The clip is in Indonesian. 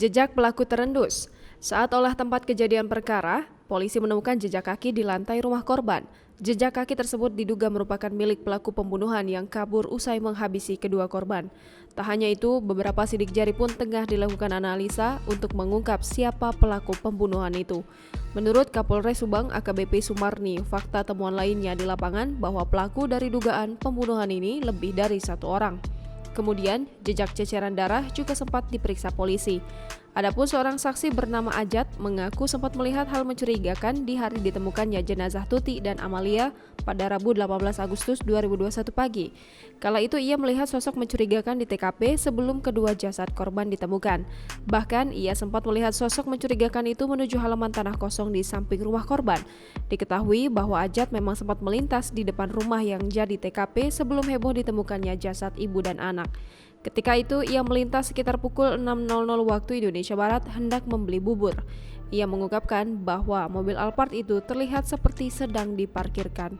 Jejak pelaku terendus. Saat olah tempat kejadian perkara, polisi menemukan jejak kaki di lantai rumah korban. Jejak kaki tersebut diduga merupakan milik pelaku pembunuhan yang kabur usai menghabisi kedua korban. Tak hanya itu, beberapa sidik jari pun tengah dilakukan analisa untuk mengungkap siapa pelaku pembunuhan itu. Menurut Kapolres Subang AKBP Sumarni, fakta temuan lainnya di lapangan bahwa pelaku dari dugaan pembunuhan ini lebih dari satu orang. Kemudian, jejak ceceran darah juga sempat diperiksa polisi. Adapun seorang saksi bernama Ajat mengaku sempat melihat hal mencurigakan di hari ditemukannya jenazah Tuti dan Amalia pada Rabu 18 Agustus 2021 pagi. Kala itu ia melihat sosok mencurigakan di TKP sebelum kedua jasad korban ditemukan. Bahkan ia sempat melihat sosok mencurigakan itu menuju halaman tanah kosong di samping rumah korban. Diketahui bahwa Ajat memang sempat melintas di depan rumah yang jadi TKP sebelum heboh ditemukannya jasad ibu dan anak. Ketika itu, ia melintas sekitar pukul 6.00 waktu Indonesia Barat hendak membeli bubur. Ia mengungkapkan bahwa mobil Alphard itu terlihat seperti sedang diparkirkan.